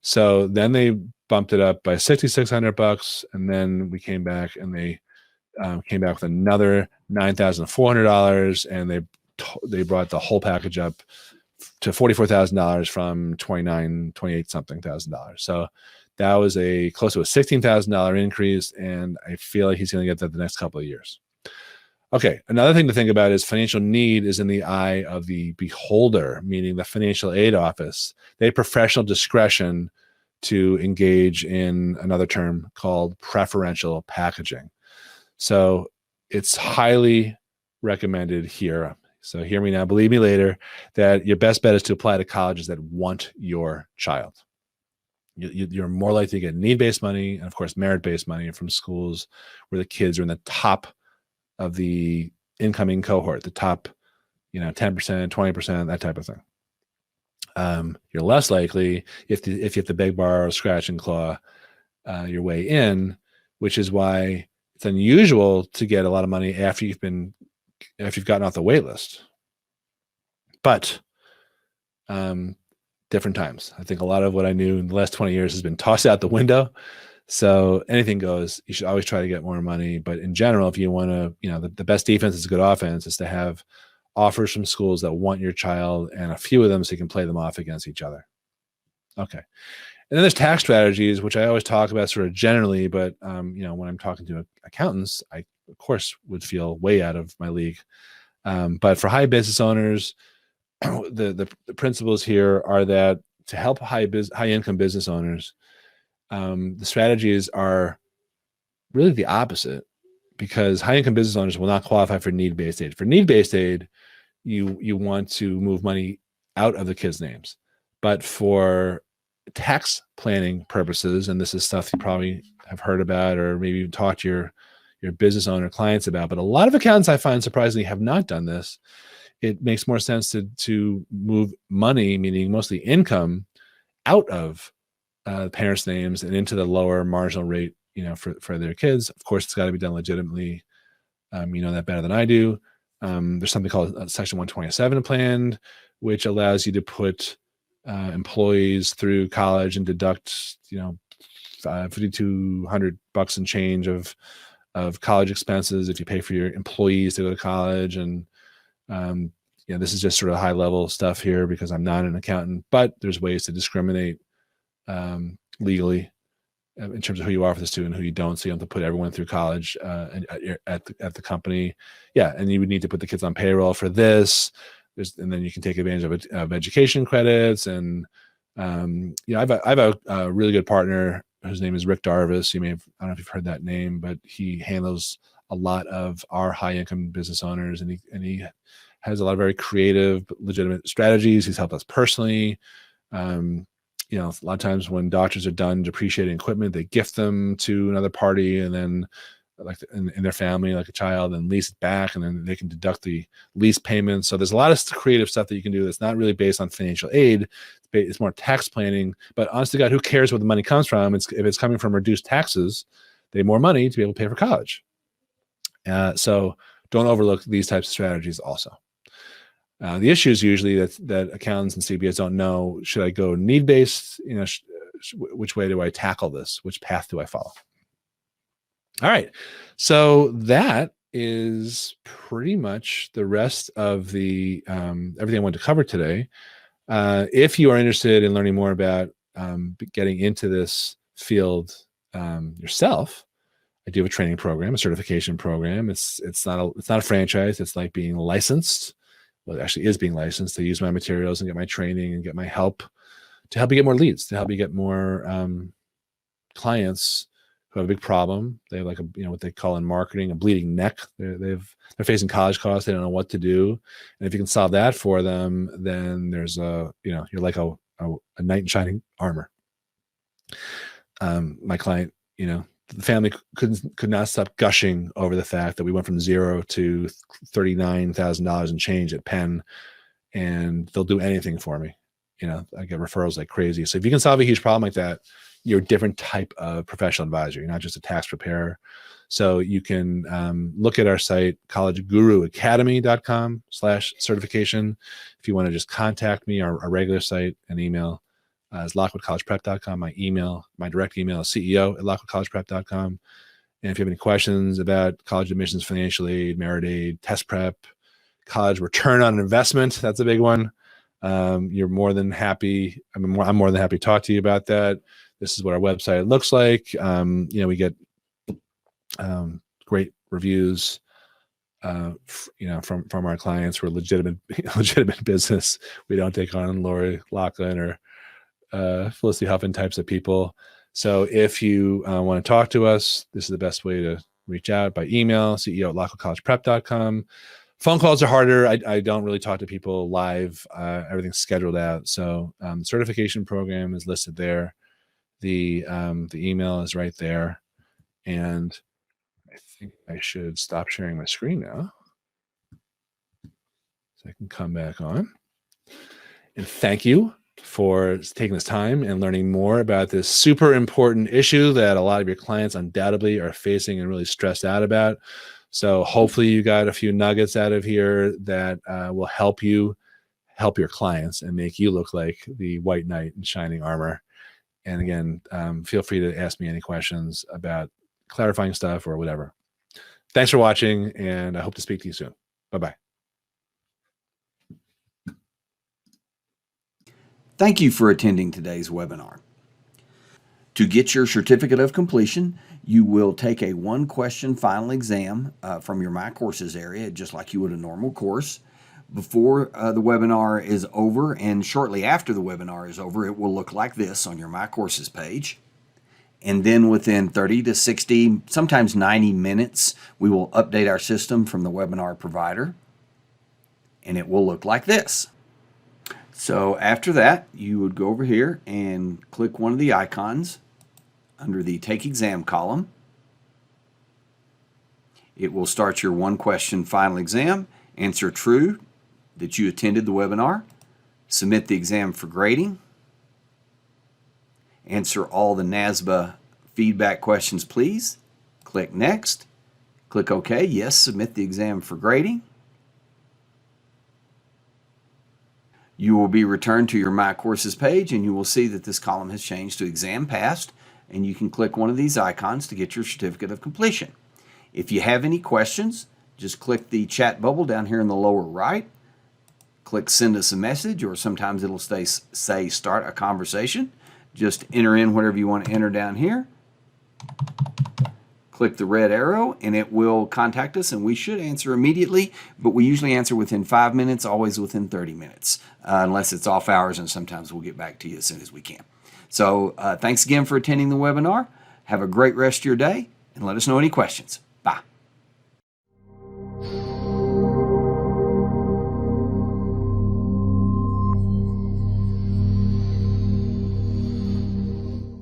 S2: So then they bumped it up by $6,600, and then we came back and they came back with another $9,400, and they brought the whole package up to $44,000 from $28 something thousand. So that was close to a $16,000 increase, and I feel like he's going to get that the next couple of years. Okay, another thing to think about is financial need is in the eye of the beholder, meaning the financial aid office. They have professional discretion to engage in another term called preferential packaging. So it's highly recommended here. So hear me now, believe me later, that your best bet is to apply to colleges that want your child. You're more likely to get need-based money and, of course, merit-based money from schools where the kids are in the top of the incoming cohort, the top, 10%, 20%, that type of thing. You're less likely if you have to beg, borrow, scratch, and claw your way in, which is why it's unusual to get a lot of money after you've gotten off the wait list. But different times. I think a lot of what I knew in the last 20 years has been tossed out the window. So anything goes. You should always try to get more money. But in general, if you want to, the best defense is a good offense, is to have offers from schools that want your child and a few of them so you can play them off against each other. Okay. And then there's tax strategies, which I always talk about sort of generally, but when I'm talking to accountants, I of course would feel way out of my league. But for high business owners, the principles here are that to help high income business owners, the strategies are really the opposite, because high income business owners will not qualify for need-based aid. For need-based aid, you want to move money out of the kids' names. But for tax planning purposes, and this is stuff you probably have heard about or maybe even talked to your business owner clients about, but a lot of accountants I find surprisingly have not done this. It makes more sense to move money, meaning mostly income, out of parents' names and into the lower marginal rate, for their kids. Of course, it's got to be done legitimately. You know that better than I do. There's something called Section 127 plan, which allows you to put employees through college and deduct, $5,200 and change of college expenses if you pay for your employees to go to college. And this is just sort of high level stuff here because I'm not an accountant, but there's ways to discriminate legally in terms of who you offer this to and who you don't. So you don't have to put everyone through college at the company. Yeah, and you would need to put the kids on payroll for this. And then you can take advantage of education credits. And I have a really good partner whose name is Rick Darvis. I don't know if you've heard that name, but he handles a lot of our high income business owners, and he has a lot of very creative, legitimate strategies. He's helped us personally. A lot of times when doctors are done depreciating equipment, they gift them to another party, and then in their family, like a child, and lease it back, and then they can deduct the lease payments. So there's a lot of creative stuff that you can do that's not really based on financial aid. It's more tax planning. But honest to God, who cares where the money comes from? If it's coming from reduced taxes, they have more money to be able to pay for college. So don't overlook these types of strategies also. The issue is usually that accountants and CPAs don't know, should I go need-based? Which way do I tackle this? Which path do I follow? All right. So that is pretty much the rest of the everything I wanted to cover today. If you are interested in learning more about getting into this field yourself, I do have a training program, a certification program. It's not a franchise. It's like being licensed. Well, it actually is being licensed to use my materials and get my training and get my help to help you get more leads, to help you get more clients who have a big problem. They have what they call in marketing a bleeding neck. They're facing college costs. They don't know what to do. And if you can solve that for them, then there's you're like a knight in shining armor. My client, the family could not stop gushing over the fact that we went from zero to $39,000 and change at Penn, and they'll do anything for me. I get referrals like crazy. So if you can solve a huge problem like that, you're a different type of professional advisor. You're not just a tax preparer. So you can look at our site, collegeguruacademy.com/certification. If you want to just contact me, our regular site and email is lockwoodcollegeprep.com. My direct email is ceo@lockwoodcollegeprep.com. And if you have any questions about college admissions, financial aid, merit aid, test prep, college return on investment, that's a big one. You're more than happy. I'm more than happy to talk to you about that. This is what our website looks like. We get great reviews, from our clients. We're legitimate business. We don't take on Lori Loughlin or Felicity Huffin types of people. So if you want to talk to us, this is the best way to reach out by email, ceo@lockwoodcollegeprep.com. Phone calls are harder. I don't really talk to people live. Everything's scheduled out. So certification program is listed there. The email is right there. And I think I should stop sharing my screen now, so I can come back on. And thank you for taking this time and learning more about this super important issue that a lot of your clients undoubtedly are facing and really stressed out about. So hopefully you got a few nuggets out of here that will help you help your clients and make you look like the white knight in shining armor. And again, feel free to ask me any questions about clarifying stuff or whatever. Thanks for watching, and I hope to speak to you soon. Bye-bye.
S1: Thank you for attending today's webinar. To get your certificate of completion, you will take a one-question final exam from your My Courses area, just like you would a normal course. Before the webinar is over and shortly after the webinar is over, it will look like this on your My Courses page. And then within 30 to 60, sometimes 90 minutes, we will update our system from the webinar provider, and it will look like this. So after that, you would go over here and click one of the icons under the Take Exam column. It will start your one-question final exam. Answer true that you attended the webinar. Submit the exam for grading. Answer all the NASBA feedback questions, please. Click Next. Click OK. Yes, submit the exam for grading. You will be returned to your My Courses page, and you will see that this column has changed to Exam Passed, and you can click one of these icons to get your certificate of completion. If you have any questions, just click the chat bubble down here in the lower right. Click Send Us a Message, or sometimes it'll say Start a Conversation. Just enter in whatever you want to enter down here. Click the red arrow and it will contact us, and we should answer immediately, but we usually answer within 5 minutes, always within 30 minutes, unless it's off hours, and sometimes we'll get back to you as soon as we can. So thanks again for attending the webinar. Have a great rest of your day, and let us know any questions.